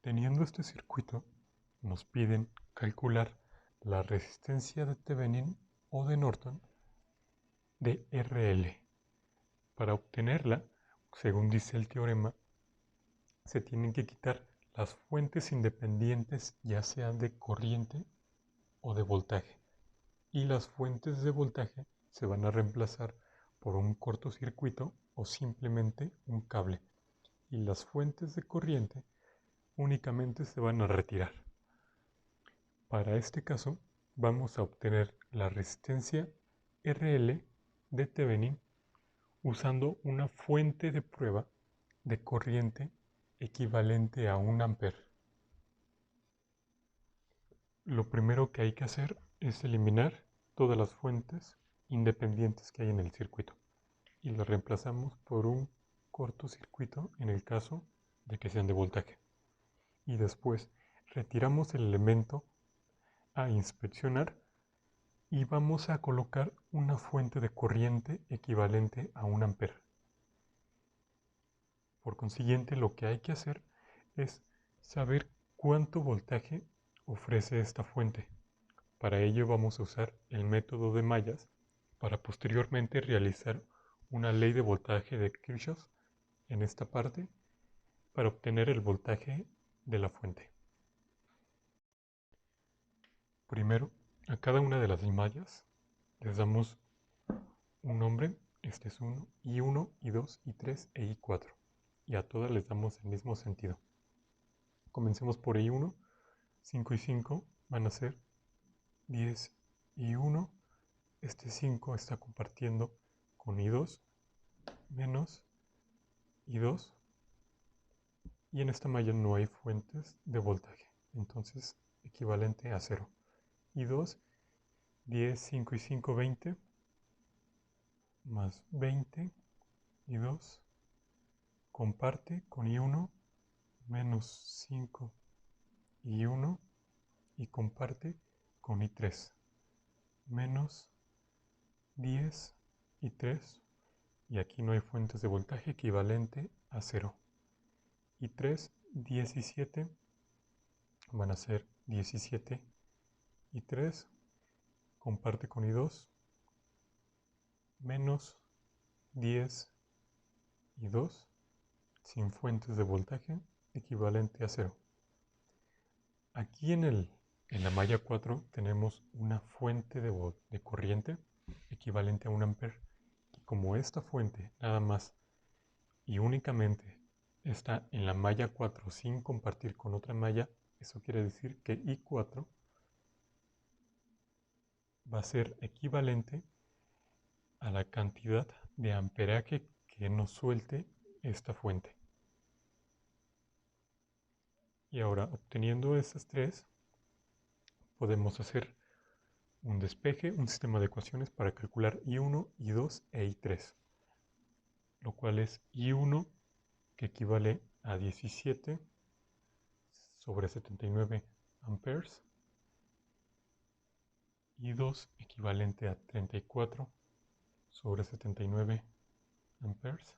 Teniendo este circuito, nos piden calcular la resistencia de Thevenin o de Norton de RL. Para obtenerla, según dice el teorema, se tienen que quitar las fuentes independientes, ya sean de corriente o de voltaje, y las fuentes de voltaje se van a reemplazar por un cortocircuito o simplemente un cable, y las fuentes de corriente únicamente se van a retirar. Para este caso, vamos a obtener la resistencia RL de Thevenin usando una fuente de prueba de corriente equivalente a 1 ampere. Lo primero que hay que hacer es eliminar todas las fuentes independientes que hay en el circuito y las reemplazamos por un cortocircuito en el caso de que sean de voltaje. Y después retiramos el elemento a inspeccionar y vamos a colocar una fuente de corriente equivalente a 1 ampere. Por consiguiente, lo que hay que hacer es saber cuánto voltaje ofrece esta fuente. Para ello vamos a usar el método de mallas para posteriormente realizar una ley de voltaje de Kirchhoff en esta parte para obtener el voltaje de la fuente. Primero, a cada una de las mallas les damos un nombre, este es 1, I1, I2, I3 e I4, y a todas les damos el mismo sentido. Comencemos por I1, 5 y 5 van a ser 10 y 1, este 5 está compartiendo con I2 menos I2, y en esta malla no hay fuentes de voltaje, entonces equivalente a 0. I2, 10, 5 y 5, 20, más 20, I2, comparte con I1, menos 5 I1, y comparte con I3, menos 10 I3, y aquí no hay fuentes de voltaje, equivalente a 0. I3, 17, van a ser 17 I3, comparte con I2, menos 10 I2, sin fuentes de voltaje, equivalente a 0. Aquí en la malla 4 tenemos una fuente de corriente equivalente a 1 ampere, y como esta fuente nada más y únicamente está en la malla 4 sin compartir con otra malla, eso quiere decir que I4 va a ser equivalente a la cantidad de amperaje que nos suelte esta fuente. Y ahora, obteniendo estas tres, podemos hacer un despeje, un sistema de ecuaciones para calcular I1, I2 e I3, lo cual es I1, que equivale a 17 sobre 79 amperes, I2 equivalente a 34 sobre 79 amperes,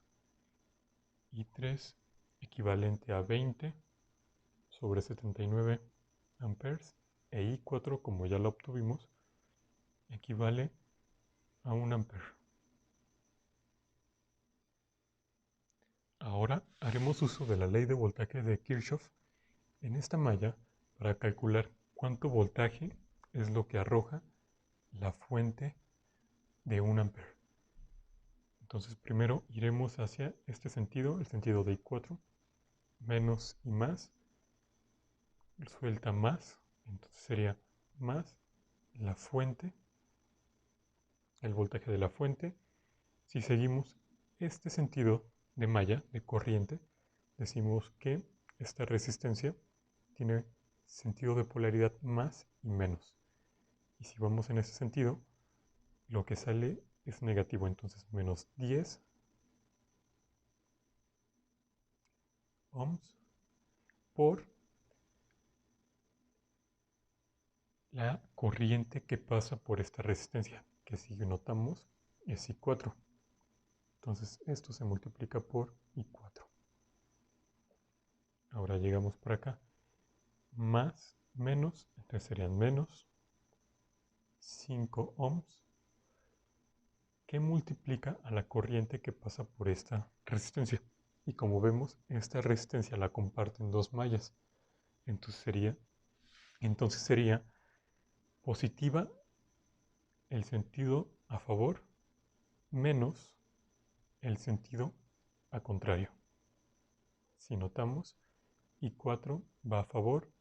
I3 equivalente a 20 sobre 79 amperes, e I4, como ya lo obtuvimos, equivale a 1 ampere. Ahora haremos uso de la ley de voltaje de Kirchhoff en esta malla para calcular cuánto voltaje es lo que arroja la fuente de 1 ampere. Entonces primero iremos hacia este sentido, el sentido de I4, menos y más, suelta más, entonces sería más la fuente, el voltaje de la fuente. Si seguimos este sentido de malla, de corriente, decimos que esta resistencia tiene sentido de polaridad más y menos. Y si vamos en ese sentido, lo que sale es negativo, entonces menos 10 ohms por la corriente que pasa por esta resistencia, que si notamos es I4. Entonces esto se multiplica por I4. Ahora llegamos por acá. más menos, entonces serían menos 5 ohms, que multiplica a la corriente que pasa por esta resistencia. Y como vemos, esta resistencia la comparten dos mallas. Entonces sería positiva el sentido a favor menos el sentido a contrario. Si notamos, I4 va a favor,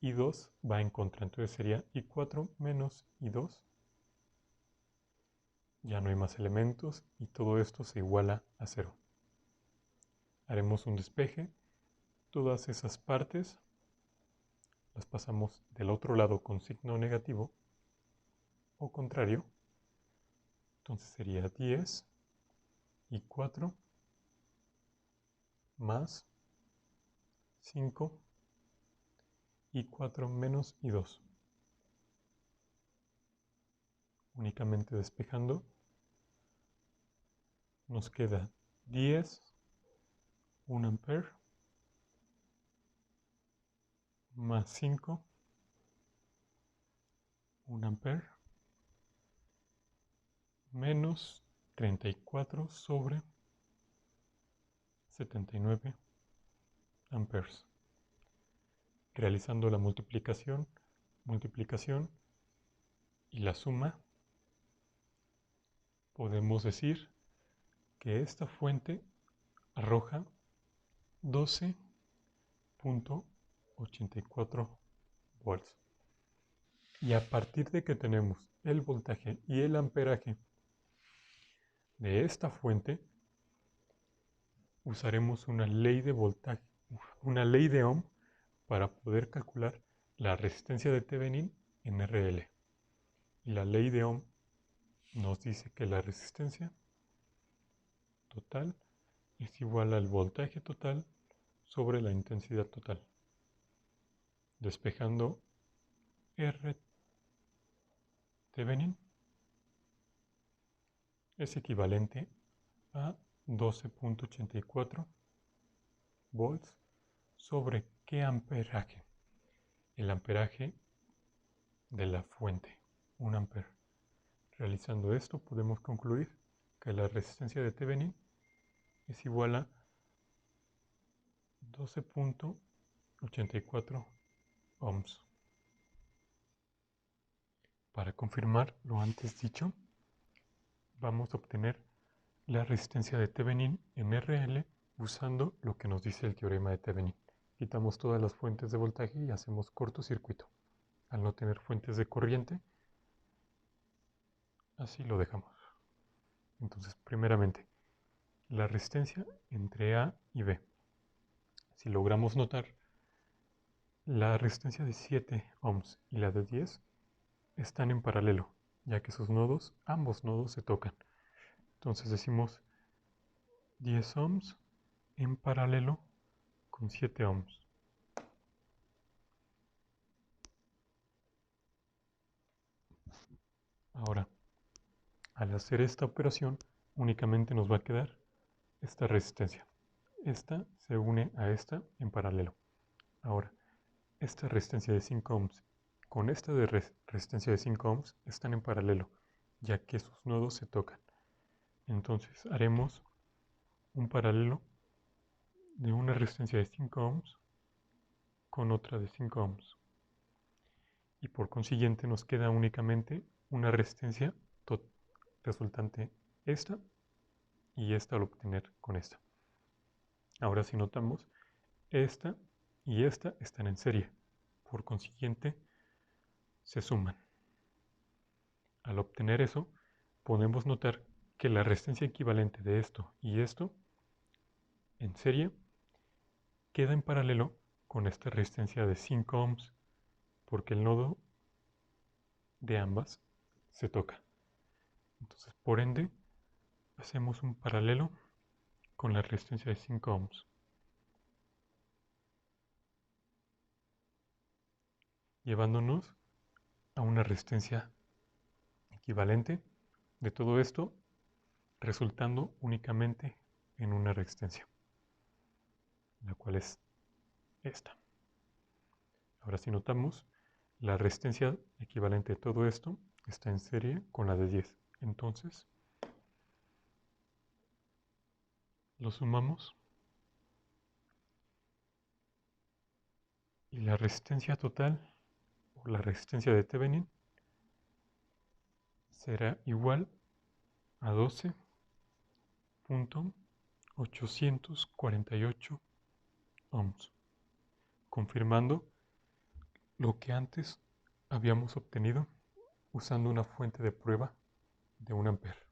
I2 va en contra. Entonces sería I4 menos I2. Ya no hay más elementos y todo esto se iguala a 0. Haremos un despeje. Todas esas partes las pasamos del otro lado con signo negativo o contrario. Entonces sería 10 y 4 más 5 y 4 menos y 2. Únicamente despejando nos queda 10, 1 ampere, más 5, 1 ampere, menos 34 sobre 79 amperes. Realizando la multiplicación y la suma, podemos decir que esta fuente arroja 12.84 volts. Y a partir de que tenemos el voltaje y el amperaje de esta fuente, usaremos una ley de voltaje, una ley de Ohm, para poder calcular la resistencia de Thevenin en RL. Y la ley de Ohm nos dice que la resistencia total es igual al voltaje total sobre la intensidad total. Despejando R Thevenin es equivalente a 12.84 volts sobre ¿qué amperaje? El amperaje de la fuente, 1 ampere. Realizando esto podemos concluir que la resistencia de Thevenin es igual a 12.84 ohms. Para confirmar lo antes dicho, vamos a obtener la resistencia de Thevenin en RL usando lo que nos dice el teorema de Thevenin. Quitamos todas las fuentes de voltaje y hacemos cortocircuito. Al no tener fuentes de corriente, así lo dejamos. Entonces, primeramente, la resistencia entre A y B. Si logramos notar, la resistencia de 7 ohms y la de 10 están en paralelo, ya que sus nodos, ambos nodos se tocan. Entonces decimos 10 ohms en paralelo con 7 ohms. Ahora, al hacer esta operación, únicamente nos va a quedar esta resistencia. Esta se une a esta en paralelo. Ahora, esta resistencia de 5 ohms con esta de resistencia de 5 ohms están en paralelo, ya que sus nodos se tocan. Entonces haremos un paralelo de una resistencia de 5 ohms con otra de 5 ohms. Y por consiguiente nos queda únicamente una resistencia resultante esta y esta al obtener con esta. Ahora si notamos, esta y esta están en serie. Por consiguiente, se suman. Al obtener eso, podemos notar que la resistencia equivalente de esto y esto en serie queda en paralelo con esta resistencia de 5 ohms porque el nodo de ambas se toca. Entonces, por ende, hacemos un paralelo con la resistencia de 5 ohms. Llevándonos a una resistencia equivalente de todo esto, resultando únicamente en una resistencia, la cual es esta. Ahora si notamos, la resistencia equivalente a todo esto está en serie con la de 10. Entonces, lo sumamos y la resistencia total, o la resistencia de Thevenin, será igual a 12.848 ohms, confirmando lo que antes habíamos obtenido usando una fuente de prueba de 1 ampere.